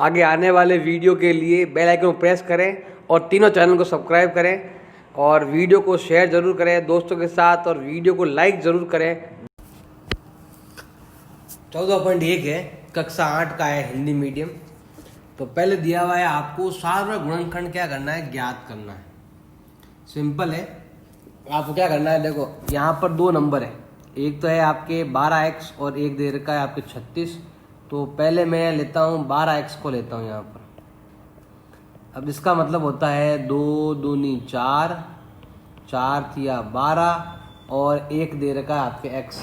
आगे आने वाले वीडियो के लिए बेल आइकन को प्रेस करें और तीनों चैनल को सब्सक्राइब करें और वीडियो को शेयर ज़रूर करें दोस्तों के साथ और वीडियो को लाइक ज़रूर करें। 14.1 है, कक्षा 8 का है, हिंदी मीडियम। तो पहले दिया हुआ है आपको सार्वत्रिक गुणनखंड क्या करना है, ज्ञात करना है। सिंपल है, आपको क्या करना है, देखो यहाँ पर दो नंबर है, एक तो है आपके 12x और एक दे रखा है आपके 36। तो पहले मैं लेता हूँ 12x को लेता हूँ यहाँ पर। अब इसका मतलब होता है 2 दूनी 4, 4 तिया 12 और एक दे रखा है आपके x।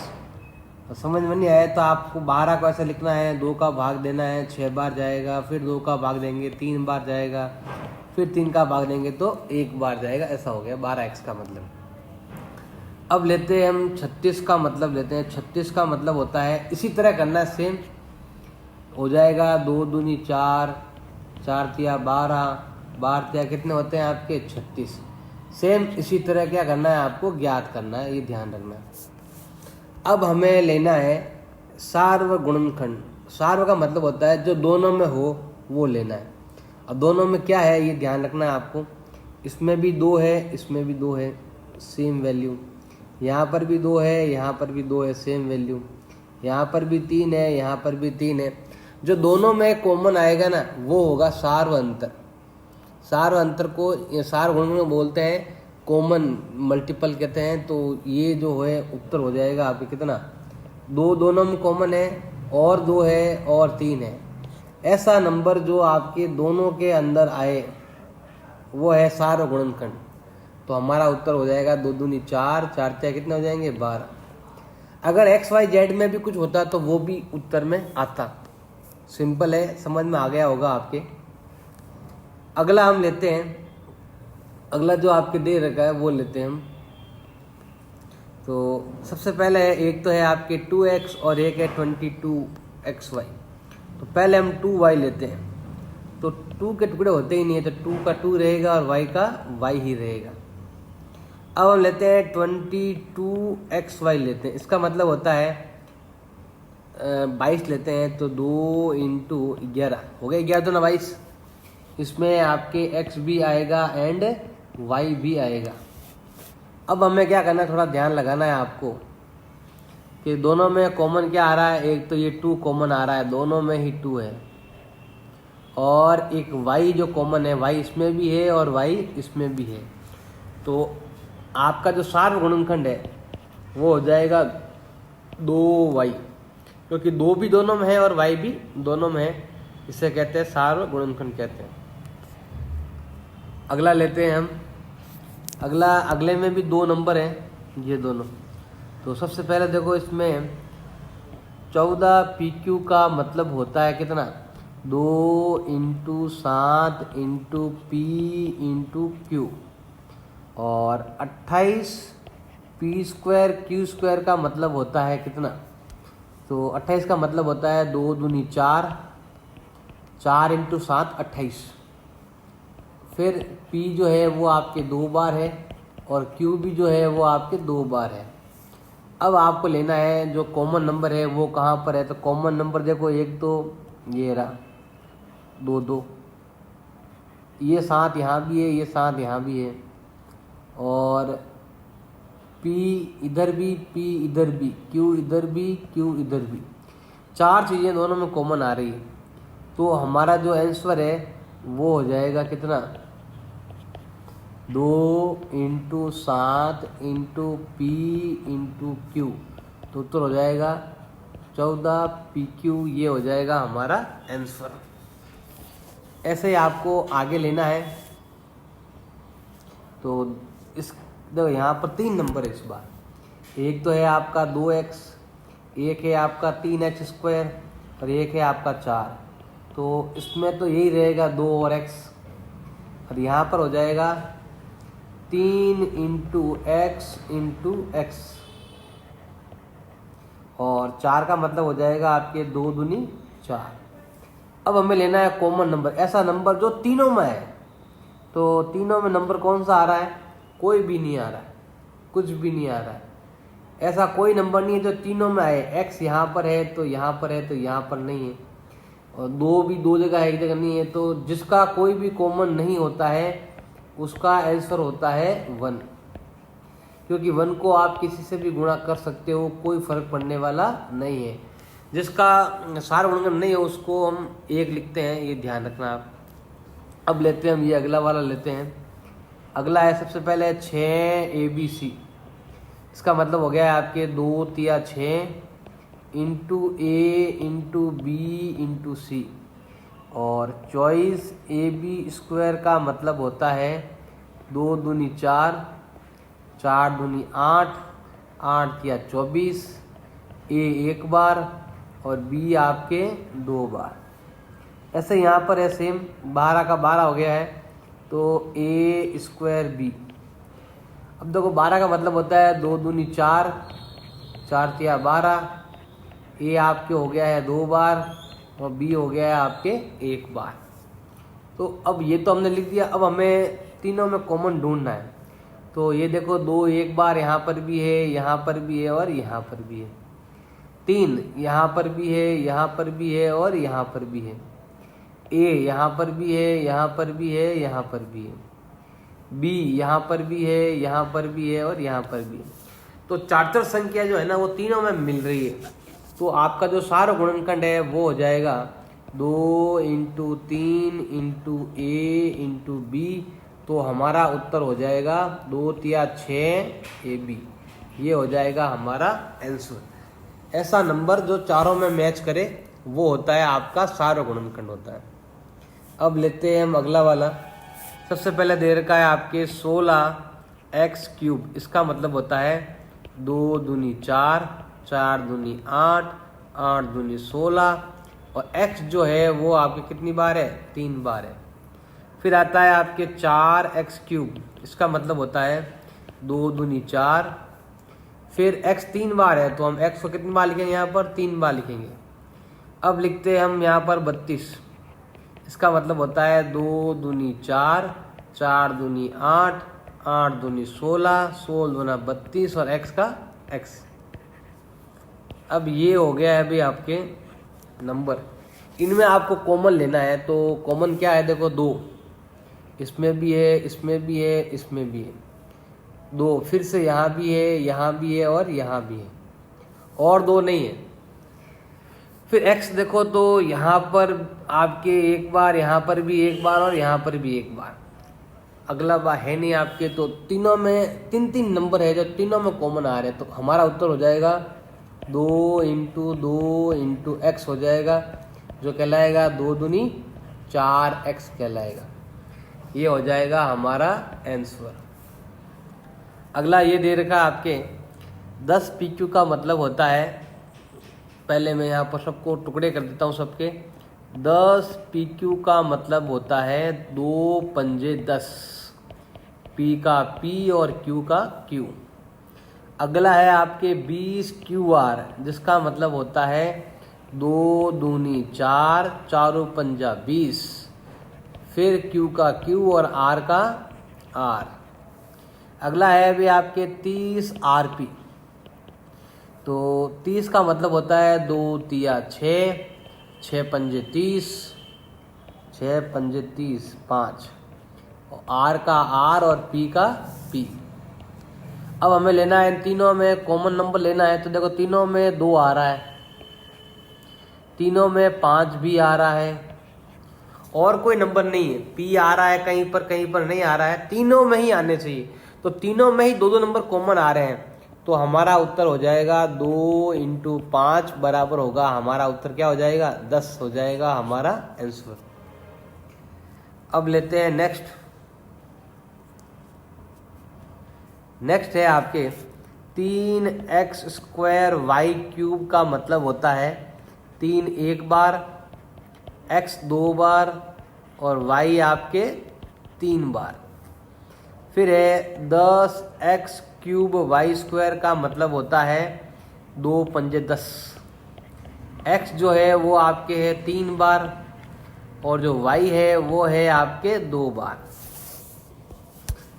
तो समझ में नहीं आया तो आपको 12 को ऐसे लिखना है, 2 का भाग देना है, 6 बार जाएगा, फिर 2 का भाग देंगे 3 बार जाएगा, फिर 3 का भाग देंगे तो 1 बार जाएगा। ऐसा हो गया 12x का मतलब। अब लेते हैं हम 36 का मतलब लेते हैं। 36 का मतलब होता है इसी तरह करना है, सेम हो जाएगा 2 दूनी 4, 4 तिया 12, 12 तिया कितने होते हैं आपके 36। सेम इसी तरह क्या करना है, आपको ज्ञात करना है, ये ध्यान रखना है। अब हमें लेना है सार्वत्रिक गुणनखंड। सार्व का मतलब होता है जो दोनों में हो वो लेना है। अब दोनों में क्या है ये ध्यान रखना है आपको। इसमें भी 2 है, इसमें भी 2 है, सेम वैल्यू। यहाँ पर भी 2 है, यहाँ पर भी 2 है, सेम वैल्यू। यहाँ पर भी 3 है, यहाँ पर भी 3 है। जो दोनों में कॉमन आएगा ना वो होगा सार्व अंतर। सार्व अंतर को सार्व गुणनखंड बोलते हैं, कॉमन मल्टीपल कहते हैं। तो ये जो है उत्तर हो जाएगा आपके कितना, 2 दोनों में कॉमन है और 2 है और 3 है। ऐसा नंबर जो आपके दोनों के अंदर आए वो है सार्व गुणनखंड। तो हमारा उत्तर हो जाएगा 2 दूनी 4, 4 तिया कितने हो जाएंगे 12। अगर XYZ में भी कुछ होता तो वो भी उत्तर में आता। सिंपल है, समझ में आ गया होगा आपके। अगला हम लेते हैं, अगला जो आपके दे रखा है वो लेते हैं हम। तो सबसे पहले है, एक तो है आपके 2x और एक है 22xy। तो पहले हम 2y लेते हैं। तो 2 के टुकड़े होते ही नहीं है, तो 2 का 2 रहेगा और y का y ही रहेगा। अब हम लेते हैं 22xy लेते हैं। इसका मतलब होता है 22 लेते हैं। तो 2 × 11 हो गया 11 तो ना 22। इसमें आपके x भी आएगा एंड y भी आएगा। अब हमें क्या करना है, थोड़ा ध्यान लगाना है आपको कि दोनों में कॉमन क्या आ रहा है। एक तो ये 2 कॉमन आ रहा है, दोनों में ही 2 है। और एक y जो कॉमन है, y इसमें भी है और y इसमें भी है। तो आपका जो सार्व गुणनखंड है वो हो जाएगा 2y, क्योंकि 2 भी दोनों में है और y भी दोनों में है। इसे कहते हैं सार्व गुणनखंड कहते हैं। अगला लेते हैं हम। अगले में भी 2 नंबर हैं, ये दोनों। तो सबसे पहले देखो इसमें 14 PQ का मतलब होता है कितना, 2 × 7 × P × Q। और 28 P² Q² का मतलब होता है कितना, तो 28 का मतलब होता है 2 दूनी 4, 4 × 7 28। फिर P जो है वो आपके 2 बार है और Q भी जो है वो आपके 2 बार है। अब आपको लेना है जो कॉमन नंबर है वो कहाँ पर है। तो कॉमन नंबर देखो, एक तो ये रहा 2 2, ये 7 यहाँ भी है, ये 7 यहाँ भी है, और P इधर भी, P इधर भी, Q इधर भी, Q इधर भी। 4 चीज़ें दोनों में कॉमन आ रही है। तो हमारा जो आंसर है वो हो जाएगा कितना, 2 × 7 × P × Q। तो उत्तर हो जाएगा 14 PQ। ये हो जाएगा हमारा आंसर। ऐसे ही आपको आगे लेना है। तो इस देखो यहाँ पर 3 नंबर है इस बार। एक तो है आपका 2x, एक है आपका 3x² और एक है आपका 4। तो इसमें तो यही रहेगा 2 और x, और यहाँ पर हो जाएगा 3 × x × x। और 4 का मतलब हो जाएगा आपके 2 दूनी 4। अब हमें लेना है कॉमन नंबर, ऐसा नंबर जो तीनों में है। तो तीनों में नंबर कौन सा आ रहा है, कोई भी नहीं आ रहा है, कुछ भी नहीं आ रहा है। ऐसा कोई नंबर नहीं है जो तीनों में आए। x यहाँ पर है तो यहाँ पर है तो यहाँ पर नहीं है। और दो भी दो जगह है, एक जगह नहीं है, तो जिसका कोई भी कॉमन नहीं होता है उसका आंसर होता है 1, क्योंकि 1 को आप किसी से भी गुणा कर सकते हो, कोई फर्क पड़ने वाला नहीं है। जिसका सार गुणनखंड नहीं है उसको हम 1 लिखते हैं, ये ध्यान रखना आप। अब लेते हैं हम ये अगला वाला लेते हैं। अगला है सबसे पहले 6 ABC, इसका मतलब हो गया है आपके 2 तिया 6 into A into B into C, और 24 AB स्क्वायर का मतलब होता है 2 दूनी 4, 4 दूनी 8, 8 तिया 24, A एक बार और B आपके 2 बार। ऐसे यहाँ पर है सेम, 12 का 12 हो गया है तो A स्क्वायर B। अब देखो 12 का मतलब होता है 2 दूनी 4, 4 तिया 12, A आपके हो गया है 2 बार और B हो गया है आपके 1 बार। तो अब ये तो हमने लिख दिया, अब हमें तीनों में कॉमन ढूंढना है। तो ये देखो 2 1 बार यहाँ पर भी है, यहाँ पर भी है और यहाँ पर भी है। 3 यहाँ पर भी है, यहाँ पर भी है और यहाँ पर भी है। A यहाँ पर भी है, यहाँ पर भी है, यहाँ पर भी है। B यहाँ पर भी है, यहाँ पर भी है और यहाँ पर भी है। तो 4 संख्या जो है ना वो तीनों में मिल रही है। तो आपका जो सारा गुणनखंड है वो हो जाएगा 2 into 3 into A into B। तो हमारा उत्तर हो जाएगा 2 तिया 6 AB। ये हो जाएगा हमारा आंसर। ऐसा नंबर जो चारों में मैच करे वो होता है आपका सारा गुणनखंड होता है। अब लेते हैं हम अगला वाला। सबसे पहले दे रखा है आपके 16x³, इसका मतलब होता है 2 दूनी 4, 4 दूनी 8, 8 दूनी 16, और x जो है वो आपके कितनी बार है, 3 बार है। फिर आता है आपके 4x³, इसका मतलब होता है 2 दूनी 4, फिर x 3 बार है तो हम x को कितनी बार लिखेंगे, यहाँ पर 3 बार लिखेंगे। अब लिखते हैं हम यहाँ पर 32, इसका मतलब होता है 2 दूनी 4, 4 दूनी 8, 8 दूनी 16, 16 दूना 32 और x का x। अब ये हो गया है अभी आपके नंबर। इनमें आपको कॉमन लेना है, तो कॉमन क्या है, देखो 2 इसमें भी है, इसमें भी है, इसमें भी है, 2 फिर से यहाँ भी है, यहाँ भी है और यहाँ भी है, और 2 नहीं है। फिर x देखो तो यहाँ पर आपके 1 बार, यहाँ पर भी 1 बार और यहाँ पर भी 1 बार, अगला बार है नहीं आपके। तो तीनों में 3 नंबर है जो तीनों में कॉमन आ रहे हैं। तो हमारा उत्तर हो जाएगा 2 इंटू 2 इंटू एक्स हो जाएगा, जो कहलाएगा 2 दूनी 4x कहलाएगा। ये हो जाएगा हमारा आंसर। अगला ये दे रखा आपके 10 PQ का मतलब होता है, पहले मैं यहाँ पर सबको टुकड़े कर देता हूँ सबके। 10 PQ का मतलब होता है 2 पंजे 10, P का P और Q का Q। अगला है आपके 20 QR, जिसका मतलब होता है 2 दूनी 4, 4 पंजा 20, फिर Q का Q और R का R। अगला है अभी आपके 30 RP, तो 30 का मतलब होता है 2 तिया 6, 6 पंजे 30, 6 पंजे 30 5, और R का R और P का P। अब हमें लेना है इन तीनों में कॉमन नंबर लेना है। तो देखो तीनों में 2 आ रहा है, तीनों में 5 भी आ रहा है, और कोई नंबर नहीं है। P आ रहा है कहीं पर नहीं आ रहा है, तीनों में ही आने चाहिए। तो तीनों में ही 2 नंबर कॉमन आ रहे हैं। तो हमारा उत्तर हो जाएगा 2 इंटू 5 बराबर होगा, हमारा उत्तर क्या हो जाएगा, 10 हो जाएगा हमारा आंसर। अब लेते हैं नेक्स्ट है आपके 3x² y³ का मतलब होता है 3 1 बार, x 2 बार और y आपके 3 बार। फिर है 10x³ y² का मतलब होता है 2 पंजे 10, x जो है वो आपके है 3 बार और जो y है वो है आपके 2 बार।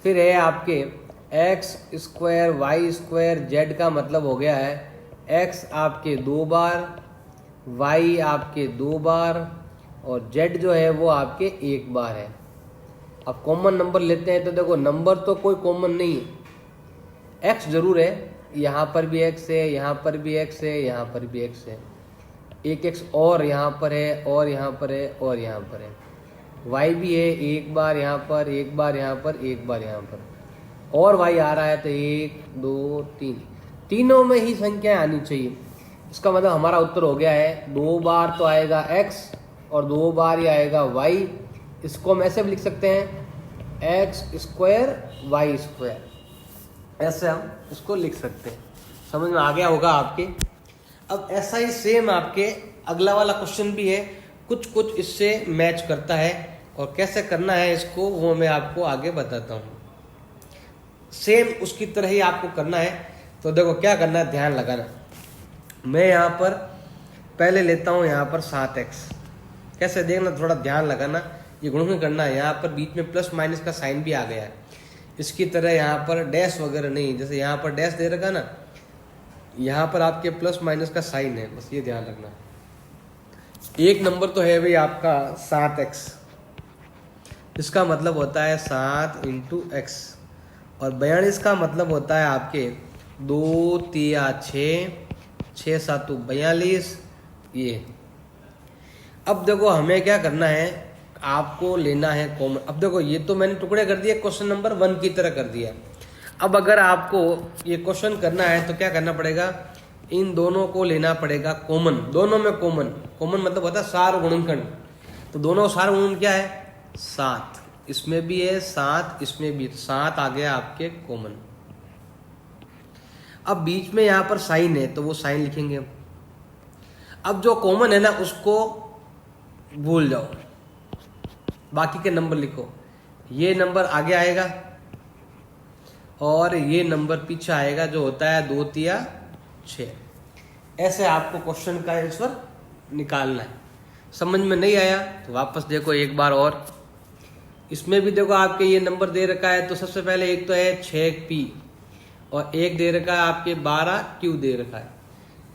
फिर है आपके x² y² z का मतलब हो गया है x आपके 2 बार, y आपके 2 बार और z जो है वो आपके 1 बार है। अब कॉमन नंबर लेते हैं तो देखो नंबर तो कोई कॉमन नहीं है, x जरूर है, यहाँ पर भी x है, यहाँ पर भी x है, यहाँ पर भी x है, एक x और यहाँ पर है, और यहाँ पर है, और यहाँ पर है, y भी है, 1 बार यहाँ पर, 1 बार यहाँ पर, 1 बार यहाँ पर, और y आ रहा है तो 1 2 3, तीनों में ही संख्याएं आनी चाहिए। इसका मतलब हमारा उत्तर हो गया है 2 बार तो आएगा x और 2 बार ही आएगा y। इसको हम ऐसे भी लिख सकते हैं x स्क्वायर y स्क्वायर, ऐसे हम इसको लिख सकते हैं। समझ में आ गया होगा आपके। अब ऐसा ही सेम आपके अगला वाला क्वेश्चन भी है, कुछ कुछ इससे मैच करता है, और कैसे करना है इसको वो मैं आपको आगे बताता हूँ। सेम उसकी तरह ही आपको करना है। तो देखो क्या करना है, ध्यान लगाना। मैं यहाँ पर पहले लेता हूँ यहाँ पर 7x, कैसे देखना, थोड़ा ध्यान लगाना, ये गुणनखंड करना है। यहाँ पर बीच में प्लस माइनस का साइन भी आ गया है, इसकी तरह यहाँ पर डैश वगैरह नहीं, जैसे यहाँ पर डैश दे रखा ना, यहाँ पर आपके प्लस माइनस का साइन है, बस ये ध्यान रखना। एक नंबर तो है भाई आपका 7x, इसका मतलब होता है 7 इंटू x, और 42 का मतलब होता है आपके 2 3 6, 6 7 42, ये। अब देखो हमें क्या करना है, आपको लेना है कॉमन। अब देखो ये तो मैंने टुकड़े कर दिए, क्वेश्चन नंबर 1 की तरह कर दिया। अब अगर आपको ये क्वेश्चन करना है तो क्या करना पड़ेगा, इन दोनों को लेना पड़ेगा कॉमन, दोनों में कॉमन। कॉमन मतलब होता है सार गुणनखंड, तो दोनों सार गुणनखंड क्या है 7, इसमें भी है 7, इसमें भी 7 आ गया आपके कॉमन। अब बीच में यहाँ पर साइन है तो वो साइन लिखेंगे हम। अब जो कॉमन है ना उसको भूल जाओ, बाकी के नंबर लिखो। ये नंबर आगे आएगा और ये नंबर पीछे आएगा, जो होता है 2 3 6। ऐसे आपको क्वेश्चन का आंसर निकालना है। समझ में नहीं आया तो वापस देखो एक बार और। इसमें भी देखो आपके ये नंबर दे रखा है, तो सबसे पहले एक तो है 6p और एक दे रखा है आपके 12q दे रखा है।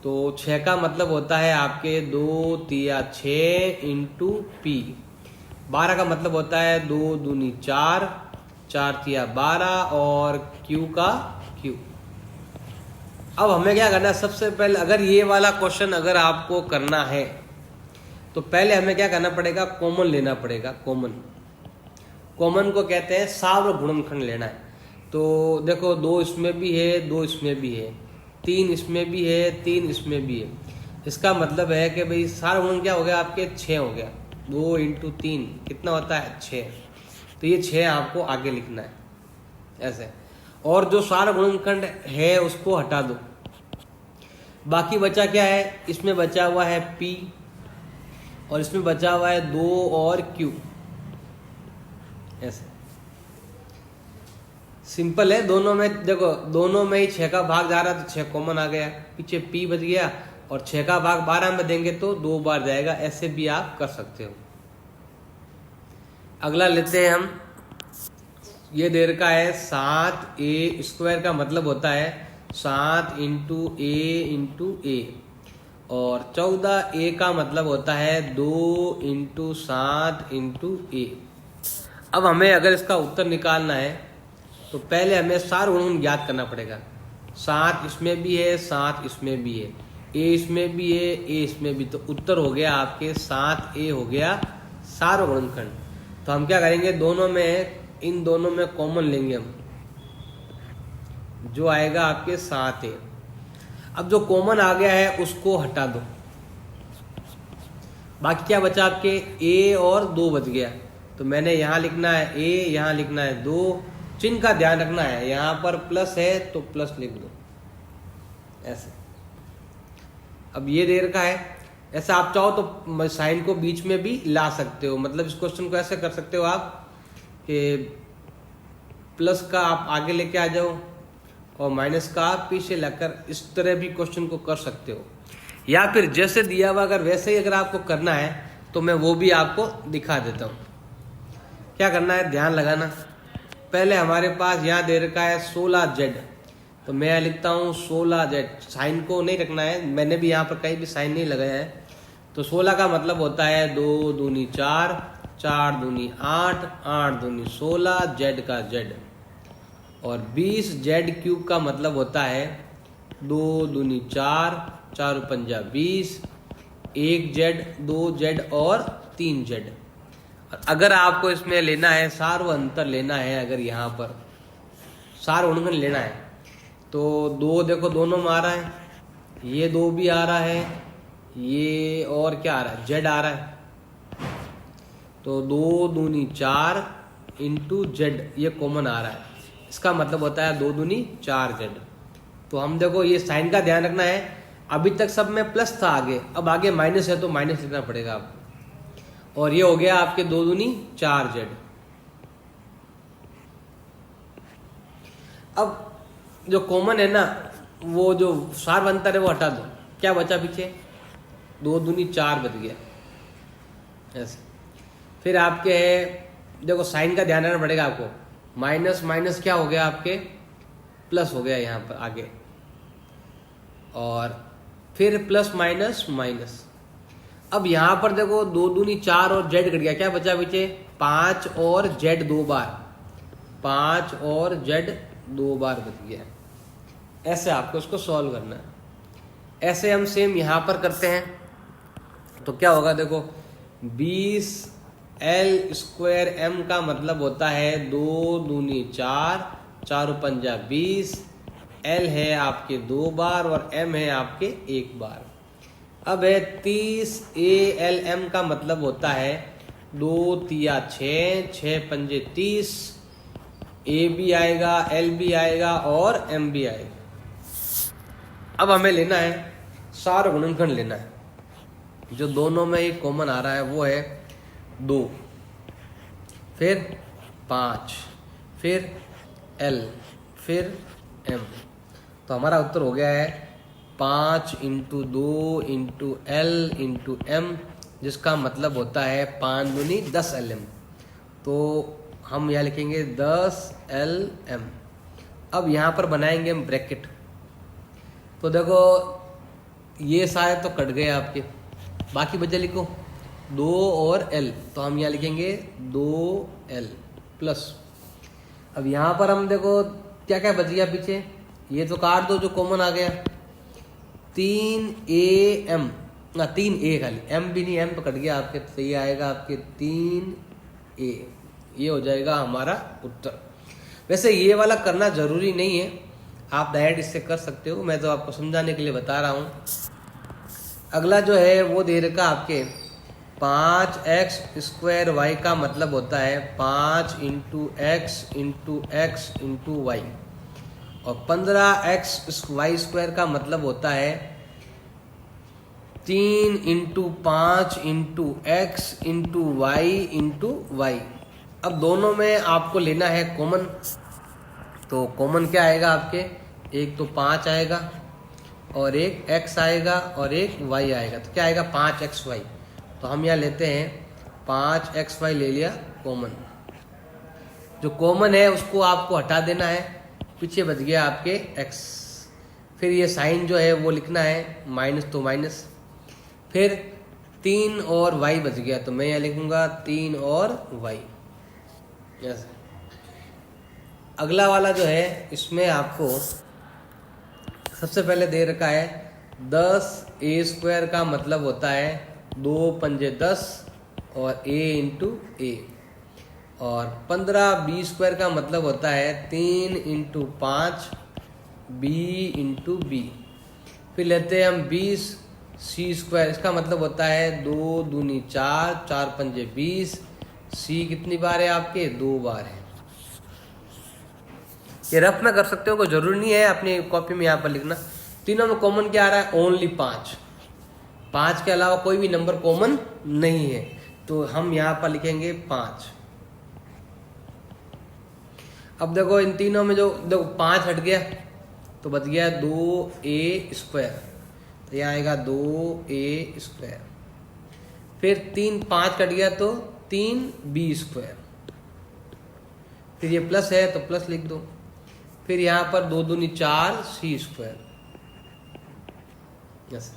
तो 6 का मतलब होता है आपके 2 3 6 इंटू p। 12 का मतलब होता है 2 दूनी 4, 4 3 12 और q का q। अब हमें क्या करना है, सबसे पहले अगर ये वाला क्वेश्चन अगर आपको करना है तो पहले हमें क्या करना पड़ेगा, कॉमन लेना पड़ेगा। कॉमन को कहते हैं सार्व गुणनखंड लेना है। तो देखो 2 इसमें भी है, 2 इसमें भी है, 3 इसमें भी है, 3 इसमें भी है। इसका मतलब है कि भाई सार्व गुणन क्या हो गया आपके 6 हो गया। 2 इंटू 3 कितना होता है 6। तो ये 6 आपको आगे लिखना है ऐसे। और जो सार्व गुणनखंड है उसको हटा दो, बाकी बचा क्या है, इसमें बचा हुआ है p और इसमें बचा हुआ है 2 और q। ऐसे सिंपल है। दोनों में देखो, दोनों में ही 6 का भाग जा रहा है तो 6 कॉमन आ गया, पीछे p बच गया, और 6 का भाग 12 में देंगे तो 2 बार जाएगा। ऐसे भी आप कर सकते हो। अगला लेते हैं हम, ये दे रखा है 7a स्क्वायर का मतलब होता है 7 इंटू a, और 14a का मतलब होता है 2 इंटू 7 इंटू a। अब हमें अगर इसका उत्तर निकालना है तो पहले हमें सार गुणनखंड ज्ञात करना पड़ेगा। 7 इसमें भी है, 7 इसमें भी है, a इसमें भी है, a इसमें भी। तो उत्तर हो गया आपके 7a हो गया सार गुणनखंड। तो हम क्या करेंगे, दोनों में, इन दोनों में कॉमन लेंगे हम, जो आएगा आपके 7a। अब जो कॉमन आ गया है उसको हटा दो, बाकी क्या बचा आपके a और 2 बच गया। तो मैंने यहाँ लिखना है a, यहाँ लिखना है 2। चिन्ह का ध्यान रखना है, यहाँ पर प्लस है तो प्लस लिख दो ऐसे। अब ये दे रखा है, ऐसा आप चाहो तो साइन को बीच में भी ला सकते हो। मतलब इस क्वेश्चन को ऐसे कर सकते हो आप कि प्लस का आप आगे लेके आ जाओ और माइनस का आप पीछे लाकर, इस तरह भी क्वेश्चन को कर सकते हो। या फिर जैसे दिया हुआ अगर वैसे ही अगर आपको करना है तो मैं वो भी आपको दिखा देता हूँ। क्या करना है, ध्यान लगाना। पहले हमारे पास यहाँ दे रखा है 16z, तो मैं यहाँ लिखता हूँ 16z। साइन को नहीं रखना है, मैंने भी यहाँ पर कहीं भी साइन नहीं लगाया है। तो 16 का मतलब होता है 2 दूनी 4, 4 दूनी 8, 8 दूनी 16, जेड का जेड। और 20 जेड क्यूब का मतलब होता है 2 दूनी 4, 4 पंजा 20, 1 जेड, 2 जेड और 3 जेड। अगर आपको इसमें लेना है सार्वअंतर लेना है, अगर यहाँ पर सार्वगुणनखंड लेना है तो 2 देखो दोनों में आ रहा है, ये 2 भी आ रहा है, ये और क्या आ रहा है, जेड आ रहा है। तो 2 दूनी 4 इंटू जेड ये कॉमन आ रहा है, इसका मतलब होता है 2 दूनी 4 जेड। तो हम देखो ये साइन का ध्यान रखना है, अभी तक सब में प्लस था आगे, अब आगे माइनस है तो माइनस लिखना पड़ेगा आपको। और ये हो गया आपके 2 दूनी 4 जेड। अब जो कॉमन है ना, वो जो सार्वअंतर है वो हटा दो, क्या बचा पीछे, 2 दूनी 4 बच गया ऐसे। फिर आपके है, देखो साइन का ध्यान रखना पड़ेगा आपको, माइनस माइनस क्या हो गया आपके, प्लस हो गया यहाँ पर आगे, और फिर प्लस माइनस माइनस। अब यहाँ पर देखो 2 दूनी 4 और जेड कट गया, क्या बचा पीछे, 5 और जेड 2 बार, 5 और जेड 2 बार बच गया। ऐसे आपको इसको सॉल्व करना है। ऐसे हम सेम यहाँ पर करते हैं, तो क्या होगा देखो, 20 एल स्क्वायर एम का मतलब होता है 2 दूनी 4, 4 पंजा 20, एल है आपके 2 बार और एम है आपके 1 बार। अब है 30 ए एल एम का मतलब होता है 2 तिया 6, 6 पंजे 30, ए भी आएगा, एल भी आएगा और एम भी आएगा। अब हमें लेना है सार्वगुणनखंड लेना है, जो दोनों में एक कॉमन आ रहा है वो है 2, फिर 5, फिर एल, फिर एम। तो हमारा उत्तर हो गया है 5 into 2 into L into M, जिसका मतलब होता है 5 दूनी 10 एल एम। तो हम यहाँ लिखेंगे 10 एल एम। अब यहाँ पर बनाएंगे हम ब्रैकेट। तो देखो ये शायद तो कट गए आपके, बाकी बचे लिखो 2 और एल, तो हम यहाँ लिखेंगे 2L प्लस। अब यहाँ पर हम देखो क्या क्या बच गया पीछे, ये तो काट दो जो कॉमन आ गया, 3AM ना 3A खाली, M भी नहीं, M तो कट गया आपके, तो ये आएगा आपके 3A, ये हो जाएगा हमारा उत्तर। वैसे ये वाला करना जरूरी नहीं है, आप डायरेक्ट इससे कर सकते हो, मैं तो आपको समझाने के लिए बता रहा हूँ। अगला जो है वो दे रखा आपके 5x स्क्वायर वाई का मतलब होता है 5 into X into X into Y, और 15x वाई स्क्वायर का मतलब होता है 3 into 5 into X into Y into Y. अब दोनों में आपको लेना है कॉमन, तो कॉमन क्या आएगा आपके, एक तो 5 आएगा और एक x आएगा और एक y आएगा, तो क्या आएगा 5xy। तो हम यहाँ लेते हैं 5xy ले लिया कॉमन, जो कॉमन है उसको आपको हटा देना है, पीछे बच गया आपके x। फिर ये साइन जो है वो लिखना है माइनस, तो माइनस, फिर 3 और y बच गया, तो मैं यहाँ लिखूंगा 3 और y। यस, अगला वाला जो है इसमें आपको सबसे पहले दे रखा है 10a स्क्वायर का मतलब होता है 2 पंजे 10 और a इंटू ए, और 15b स्क्वायर का मतलब होता है 3 इंटू 5 b इंटू बी। फिर लेते हैं हम 20c स्क्वायर, इसका मतलब होता है 2 दूनी 4, 4 पंजे 20, c कितनी बार है आपके, 2 बार है। ये रफ में कर सकते हो, कोई जरूरी नहीं है अपनी कॉपी में यहाँ पर लिखना। तीनों में कॉमन क्या आ रहा है, ओनली 5, 5 के अलावा कोई भी नंबर कॉमन नहीं है, तो हम यहाँ पर लिखेंगे 5। अब देखो इन तीनों में जो देखो 5 हट गया तो बच गया 2a स्क्वायर, तो यहाँ आएगा 2a स्क्वायर। फिर 3 5 कट गया तो 3b स्क्वायर, फिर ये प्लस है तो प्लस लिख दो। फिर यहाँ पर 2 दूनी 4 c स्क्वायर। यस,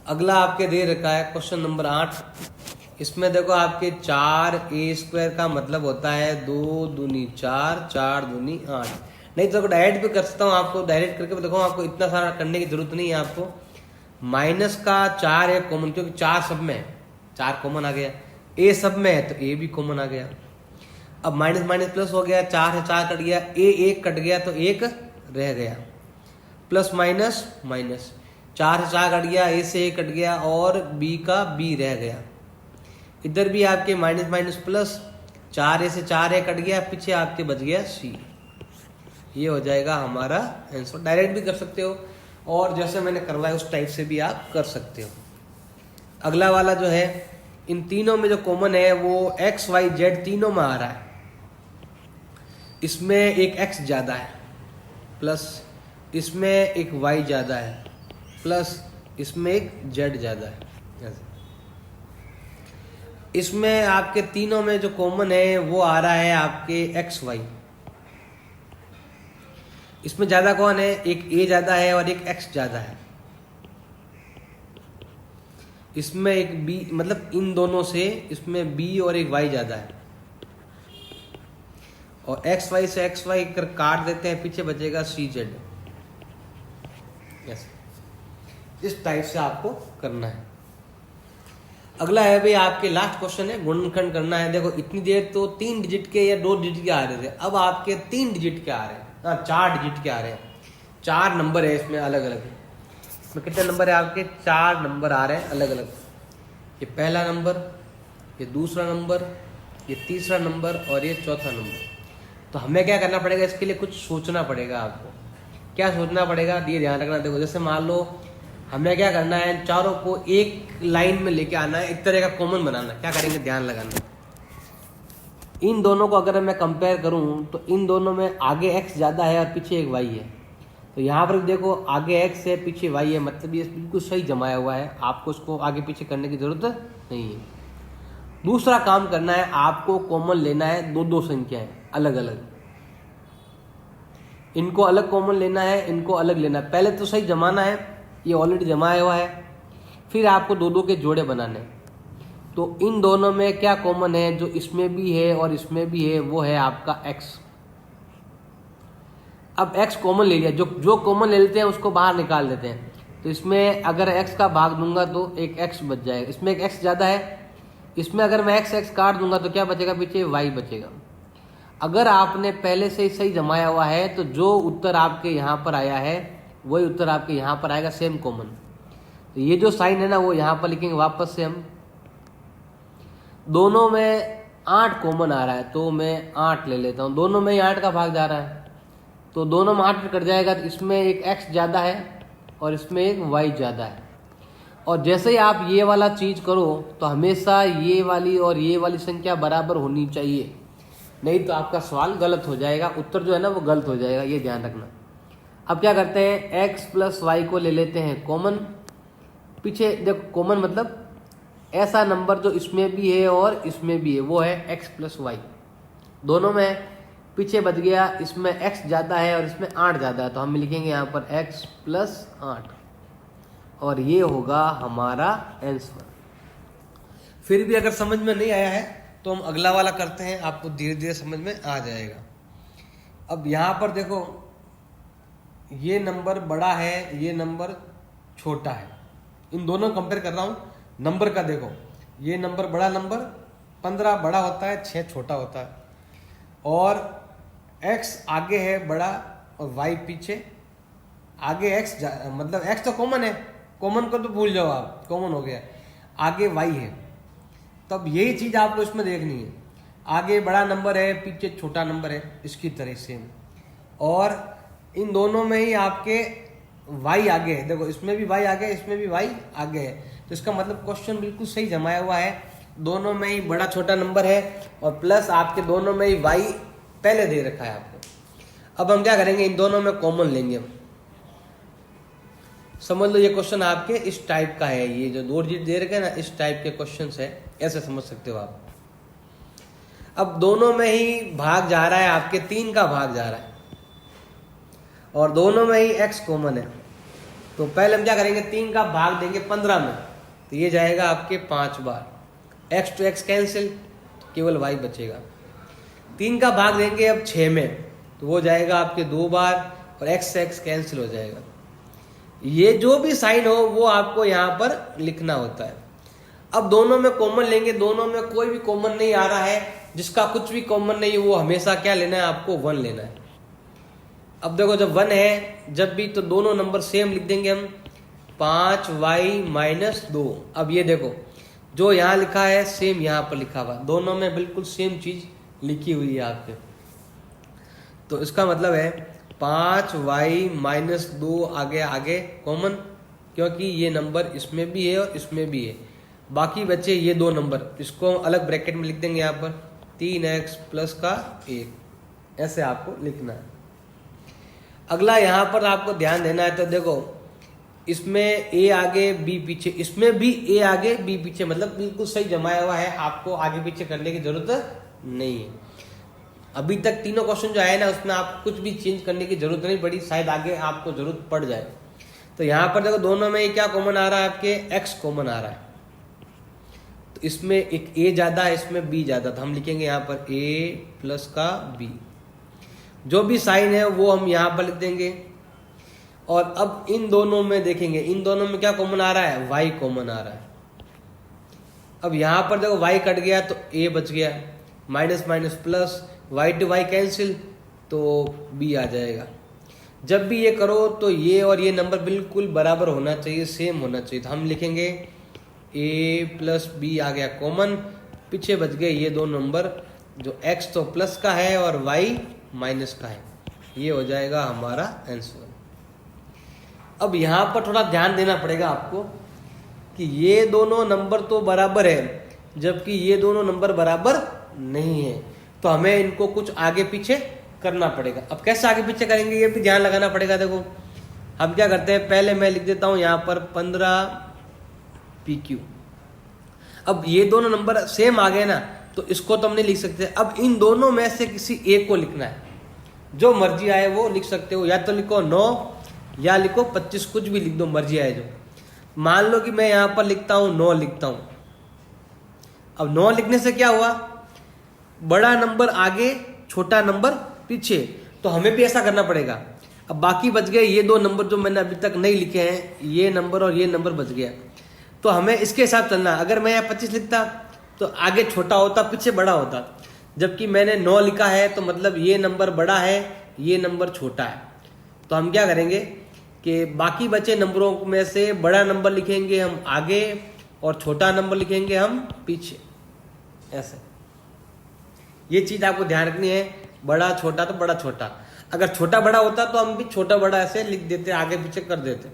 अगला आपके दे रखा है क्वेश्चन नंबर 8। इसमें देखो आपके 4a² का मतलब होता है 2 दूनी 4, 4 दूनी 8। नहीं तो डायरेक्ट भी कर सकता हूँ, आपको डायरेक्ट करके देखो, आपको इतना सारा करने की जरूरत नहीं है। आपको माइनस का 4 है कॉमन, क्योंकि 4 सब में है, 4 कॉमन आ गया। ए सब में है तो ए भी कॉमन आ गया। अब माइनस माइनस प्लस हो गया, 4 से 4 कट गया, ए 1 कट गया तो 1 रह गया। प्लस माइनस माइनस, 4 से 4 कट गया, ए से 1 कट गया और बी का बी रह गया। इधर भी आपके माइनस माइनस प्लस, 4 ए से 4 ए कट गया, पीछे आपके बच गया सी। ये हो जाएगा हमारा आंसर। डायरेक्ट भी कर सकते हो और जैसे मैंने करवाया उस टाइप से भी आप कर सकते हो। अगला वाला जो है, इन तीनों में जो कॉमन है वो एक्स वाई जेड तीनों में आ रहा है। इसमें एक एक्स ज्यादा है, प्लस इसमें एक वाई ज्यादा है, प्लस इसमें एक जेड ज्यादा है। इसमें आपके तीनों में जो कॉमन है वो आ रहा है आपके एक्स वाई। इसमें ज्यादा कौन है? एक ए ज्यादा है और एक एक्स ज्यादा है। इसमें एक बी, मतलब इन दोनों से इसमें बी और एक वाई ज्यादा है। और एक्स वाई से एक्स वाई कर काट देते हैं, पीछे बचेगा सी जेड। इस टाइप से आपको करना है। अगला है भाई आपके लास्ट क्वेश्चन है, गुणनखंड करना है। देखो इतनी देर तो 3 डिजिट के या 2 डिजिट के आ रहे थे, अब आपके 3 डिजिट के आ रहे हैं, 4 डिजिट के आ रहे हैं। 4 नंबर है इसमें अलग अलग। इसमें कितने नंबर है आपके? 4 नंबर आ रहे हैं अलग अलग। ये पहला नंबर, ये दूसरा नंबर, ये तीसरा नंबर और ये चौथा नंबर। तो हमें क्या करना पड़ेगा? इसके लिए कुछ सोचना पड़ेगा। आपको क्या सोचना पड़ेगा ये ध्यान रखना। देखो जैसे मान लो हमें क्या करना है, चारों को एक लाइन में लेके आना है, एक तरह का कॉमन बनाना। क्या करेंगे? ध्यान लगाना। इन दोनों को अगर मैं कंपेयर करूं तो इन दोनों में आगे x ज्यादा है और पीछे एक y है। तो यहाँ पर देखो आगे x है पीछे y है, मतलब ये बिल्कुल सही जमाया हुआ है। आपको इसको आगे पीछे करने की जरूरत नहीं है। दूसरा काम करना है, आपको कॉमन लेना है 2-2 संख्याएं अलग अलग। इनको अलग कॉमन लेना है, इनको अलग लेना है। पहले तो सही जमाना है, ये ऑलरेडी जमाया हुआ है। फिर आपको 2-2 के जोड़े बनाने। तो इन दोनों में क्या कॉमन है? जो इसमें भी है और इसमें भी है वो है आपका x। अब x कॉमन ले लिया, जो कॉमन ले लेते हैं उसको बाहर निकाल देते हैं। तो इसमें अगर x का भाग दूंगा तो एक x बच जाएगा। इसमें एक x ज्यादा है, इसमें अगर मैं x काट दूंगा तो क्या बचेगा? पीछे y बचेगा। अगर आपने पहले से ही सही जमाया हुआ है तो जो उत्तर आपके यहाँ पर आया है वही उत्तर आपके यहाँ पर आएगा, सेम कॉमन। तो ये जो साइन है ना वो यहाँ पर लिखेंगे वापस से हम। दोनों में 8 कॉमन आ रहा है तो मैं 8 ले लेता हूँ। दोनों में ही 8 का भाग जा रहा है तो दोनों में 8 कट जाएगा। तो इसमें एक x ज्यादा है और इसमें एक y ज्यादा है। और जैसे ही आप ये वाला चीज करो तो हमेशा ये वाली और ये वाली संख्या बराबर होनी चाहिए, नहीं तो आपका सवाल गलत हो जाएगा, उत्तर जो है ना वो गलत हो जाएगा, ये ध्यान रखना। अब क्या करते हैं, x प्लस वाई को ले लेते हैं कॉमन। पीछे देखो कॉमन मतलब ऐसा नंबर जो इसमें भी है और इसमें भी है, वो है x प्लस वाई। दोनों में पीछे बच गया, इसमें x ज्यादा है और इसमें 8 ज्यादा है, तो हम लिखेंगे यहाँ पर x प्लस 8 और ये होगा हमारा आंसर। फिर भी अगर समझ में नहीं आया है तो हम अगला वाला करते हैं, आपको धीरे धीरे समझ में आ जाएगा। अब यहाँ पर देखो ये नंबर बड़ा है, ये नंबर छोटा है। इन दोनों कंपेयर कर रहा हूँ नंबर का। देखो ये नंबर बड़ा नंबर 15 बड़ा होता है, 6 छोटा होता है। और x आगे है बड़ा और y पीछे। आगे x मतलब x तो कॉमन है, कॉमन को तो भूल जाओ आप, कॉमन हो गया। आगे y है, तब यही चीज आपको इसमें देखनी है। आगे बड़ा नंबर है पीछे छोटा नंबर है, इसकी तरह सेम। और इन दोनों में ही आपके y आगे है। देखो इसमें भी y आगे है, इसमें भी y आगे है। तो इसका मतलब क्वेश्चन बिल्कुल सही जमाया हुआ है। दोनों में ही बड़ा छोटा नंबर है और प्लस आपके दोनों में ही y पहले दे रखा है आपको। अब हम क्या करेंगे, इन दोनों में कॉमन लेंगे। समझ लो ये क्वेश्चन आपके इस टाइप का है। ये जो 2 डिजिट दे रखे हैं ना, इस टाइप के क्वेश्चन है, ऐसे समझ सकते हो आप। अब दोनों में ही भाग जा रहा है आपके 3 का भाग जा रहा है और दोनों में ही x कॉमन है। तो पहले हम क्या करेंगे, 3 का भाग देंगे 15 में, तो ये जाएगा आपके 5 बार। x to x कैंसिल, तो केवल y बचेगा। 3 का भाग देंगे अब 6 में, तो वो जाएगा आपके 2 बार और x से x कैंसिल हो जाएगा। ये जो भी साइन हो वो आपको यहाँ पर लिखना होता है। अब दोनों में कॉमन लेंगे, दोनों में कोई भी कॉमन नहीं आ रहा है, जिसका कुछ भी कॉमन नहीं है वो हमेशा क्या लेना है, आपको 1 लेना है। अब देखो जब 1 है जब भी, तो दोनों नंबर सेम लिख देंगे हम, 5y - 2। अब ये देखो जो यहाँ लिखा है सेम यहाँ पर लिखा हुआ, दोनों में बिल्कुल सेम चीज लिखी हुई है आपके। तो इसका मतलब है 5y - 2 आगे आगे कॉमन, क्योंकि ये नंबर इसमें भी है और इसमें भी है। बाकी बचे ये 2 नंबर, इसको अलग ब्रैकेट में लिख देंगे यहाँ पर, 3x + का 1, ऐसे आपको लिखना है। अगला यहाँ पर आपको ध्यान देना है, तो देखो इसमें a आगे b पीछे, इसमें भी a आगे b पीछे, मतलब बिल्कुल सही जमाया हुआ है, आपको आगे पीछे करने की जरूरत नहीं है। अभी तक तीनों क्वेश्चन जो आए ना उसमें आपको कुछ भी चेंज करने की जरूरत नहीं पड़ी, शायद आगे आपको जरूरत पड़ जाए। तो यहाँ पर देखो दोनों में क्या कॉमन आ रहा है, आपके x कॉमन आ रहा है, तो इसमें एक a ज्यादा है, इसमें b ज्यादा, तो हम लिखेंगे यहाँ पर a + का b। जो भी साइन है वो हम यहाँ पर लिख देंगे। और अब इन दोनों में देखेंगे, इन दोनों में क्या कॉमन आ रहा है, y कॉमन आ रहा है। अब यहाँ पर देखो y कट गया तो a बच गया, minus minus plus, y to y cancel, तो b आ जाएगा। जब भी ये करो तो ये और ये नंबर बिल्कुल बराबर होना चाहिए, सेम होना चाहिए, तो हम लिखेंगे a + b आ गया कॉमन, पीछे बच गए ये 2 नंबर, जो x तो प्लस का है और y माइनस का है, ये हो जाएगा हमारा आंसर। अब यहाँ पर थोड़ा ध्यान देना पड़ेगा आपको कि ये दोनों नंबर तो बराबर है, जबकि ये दोनों नंबर बराबर नहीं है, तो हमें इनको कुछ आगे पीछे करना पड़ेगा। अब कैसे आगे पीछे करेंगे ये भी ध्यान लगाना पड़ेगा। देखो हम क्या करते हैं, पहले मैं लिख देता हूँ यहाँ पर 15pq। अब ये दोनों नंबर सेम आ गए ना, तो इसको तो हम नहीं लिख सकते। अब इन दोनों में से किसी एक को लिखना है, जो मर्जी आए वो लिख सकते हो, या तो लिखो 9 या लिखो 25, कुछ भी लिख दो, मर्जी आए जो। मान लो कि मैं यहाँ पर लिखता हूँ 9 लिखता हूँ। अब 9 लिखने से क्या हुआ, बड़ा नंबर आगे छोटा नंबर पीछे, तो हमें भी ऐसा करना पड़ेगा। अब बाकी बच गए ये 2 नंबर जो मैंने अभी तक नहीं लिखे हैं, ये नंबर और ये नंबर बच गया, तो हमें इसके हिसाब चलना। अगर मैं यहाँ 25 लिखता तो आगे छोटा होता पीछे बड़ा होता, जबकि मैंने 9 लिखा है तो मतलब ये नंबर बड़ा है ये नंबर छोटा है। तो हम क्या करेंगे कि बाकी बचे नंबरों में से बड़ा नंबर लिखेंगे हम आगे और छोटा नंबर लिखेंगे हम पीछे, ऐसे। ये चीज आपको ध्यान रखनी है, बड़ा छोटा तो बड़ा छोटा, अगर छोटा बड़ा होता तो हम भी छोटा बड़ा ऐसे लिख देते, आगे पीछे कर देते।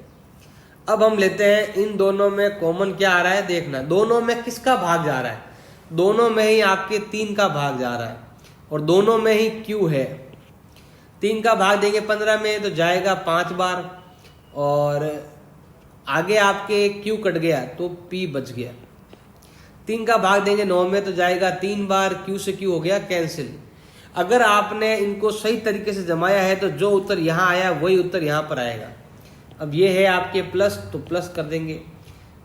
अब हम लेते हैं इन दोनों में कॉमन क्या आ रहा है, देखना दोनों में किसका भाग जा रहा है। दोनों में ही आपके 3 का भाग जा रहा है और दोनों में ही q है। 3 का भाग देंगे 15 में तो जाएगा 5 बार, और आगे आपके q कट गया तो p बच गया। 3 का भाग देंगे 9 में तो जाएगा 3 बार, q से q हो गया कैंसिल। अगर आपने इनको सही तरीके से जमाया है तो जो उत्तर यहाँ आया वही उत्तर यहाँ पर आएगा। अब ये है आपके प्लस, तो प्लस कर देंगे।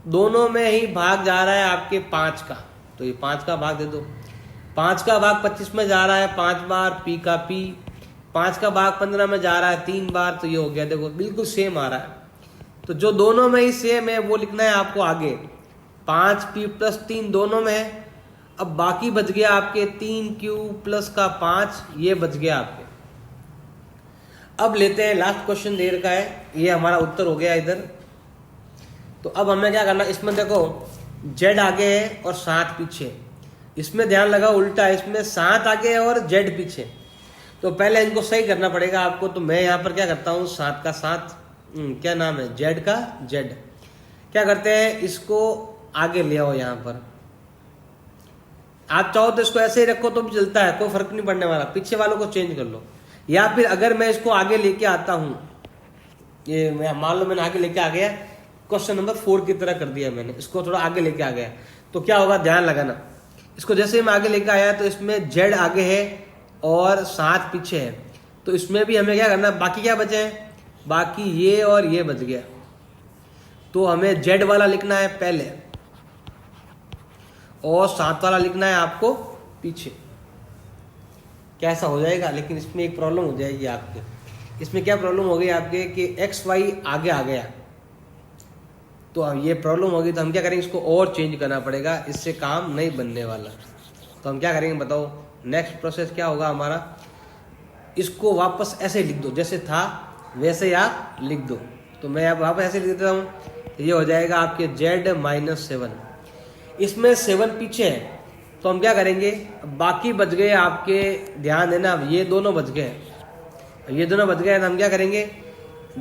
दोनों में ही भाग जा रहा है आपके 5 का, तो ये 5 का भाग दे दो। 5 का भाग 25 में जा रहा है 5 बार, p का p। 5 का भाग 15 में जा रहा है 3 बार, तो ये हो गया। देखो बिल्कुल सेम आ रहा है, तो जो दोनों में ही सेम है वो लिखना है आपको आगे। 5p + 3 दोनों में है। अब बाकी बच गया आपके 3q + का 5, ये बच गया आपके। अब लेते हैं लास्ट क्वेश्चन देर का है, ये हमारा उत्तर हो गया इधर। तो अब हमें क्या करना, इसमें देखो z आगे है और 7 पीछे। इसमें ध्यान लगा उल्टा है, इसमें 7 आगे है और z पीछे। तो पहले इनको सही करना पड़ेगा आपको। तो मैं यहाँ पर क्या करता हूँ, 7 का 7 क्या नाम है, z का z। क्या करते हैं, इसको आगे ले आओ यहाँ पर। आप चाहो तो इसको ऐसे ही रखो तो भी चलता है, कोई फर्क नहीं पड़ने वाला। पीछे वालों को चेंज कर लो, या फिर अगर मैं इसको आगे लेके आता हूं, ये मैं मान लो मैंने आगे लेके आ गया, क्वेश्चन नंबर 4 की तरह कर दिया मैंने, इसको थोड़ा आगे लेके आ गया, तो क्या होगा ध्यान लगाना। इसको जैसे मैं आगे लेके आया तो इसमें z आगे है और 7 पीछे है, तो इसमें भी हमें क्या करना, बाकी क्या बचे हैं, बाकी ये और ये बच गया। तो हमें जेड वाला लिखना है पहले और 7 वाला लिखना है आपको पीछे। कैसा हो जाएगा? लेकिन इसमें एक प्रॉब्लम हो जाएगी आपके। इसमें क्या प्रॉब्लम हो गई आपके कि एक्स वाई आगे आ गया, तो अब ये प्रॉब्लम होगी तो हम क्या करेंगे, इसको और चेंज करना पड़ेगा, इससे काम नहीं बनने वाला। तो हम क्या करेंगे बताओ, नेक्स्ट प्रोसेस क्या होगा हमारा, इसको वापस ऐसे लिख दो, जैसे था वैसे ही आप लिख दो। तो मैं अब वापस ऐसे लिख देता हूँ, तो ये हो जाएगा आपके z-7। इसमें 7 पीछे है, तो हम क्या करेंगे, बाकी बच गए आपके, ध्यान देना, अब ये दोनों बच गए, ये दोनों बच गए, तो हम क्या करेंगे,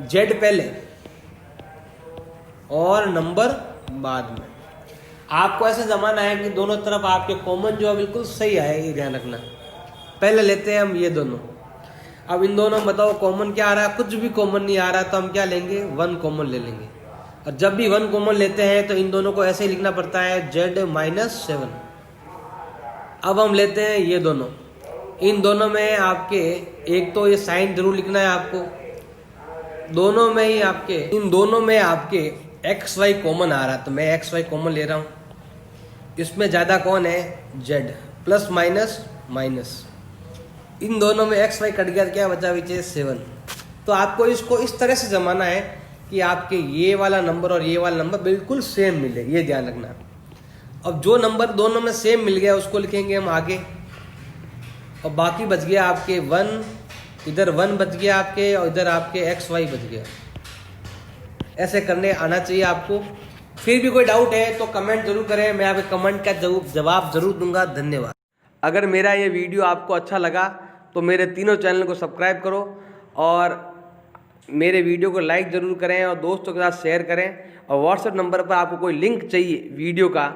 z पहले और नंबर बाद में। आपको ऐसे जमाना है कि दोनों तरफ आपके कॉमन जो है बिल्कुल सही आए, ये ध्यान रखना। पहले लेते हैं हम ये दोनों। अब इन दोनों में बताओ कॉमन क्या आ रहा है, कुछ भी कॉमन नहीं आ रहा, तो हम क्या लेंगे, 1 कॉमन ले लेंगे। और जब भी 1 कॉमन लेते हैं तो इन दोनों को ऐसे ही लिखना पड़ता है, z-7। अब हम लेते हैं ये दोनों, इन दोनों में आपके एक तो ये साइन जरूर लिखना है आपको, दोनों में ही आपके, इन दोनों में आपके एक्स वाई कॉमन आ रहा है, तो मैं एक्स वाई कॉमन ले रहा हूँ। इसमें ज़्यादा कौन है, जेड, प्लस माइनस माइनस, इन दोनों में एक्स वाई कट गया, क्या बचा पीछे, 7। तो आपको इसको इस तरह से जमाना है कि आपके ये वाला नंबर और ये वाला नंबर बिल्कुल सेम मिले, ये ध्यान रखना। अब जो नंबर दोनों में सेम मिल गया उसको लिखेंगे हम आगे, और बाकी बच गया आपके 1, इधर 1 बच गया आपके, और इधर आपके एक्स वाई बच गया। ऐसे करने आना चाहिए आपको। फिर भी कोई डाउट है तो कमेंट जरूर करें, मैं आपके कमेंट का जवाब जरूर दूंगा। धन्यवाद। अगर मेरा ये वीडियो आपको अच्छा लगा तो मेरे तीनों चैनल को सब्सक्राइब करो और मेरे वीडियो को लाइक ज़रूर करें और दोस्तों के साथ शेयर करें। और व्हाट्सएप नंबर पर आपको कोई लिंक चाहिए वीडियो का,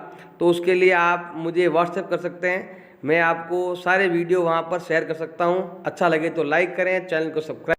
तो उसके लिए आप मुझे व्हाट्सएप कर सकते हैं, मैं आपको सारे वीडियो वहाँ पर शेयर कर सकता हूँ। अच्छा लगे तो लाइक करें, चैनल को सब्सक्राइब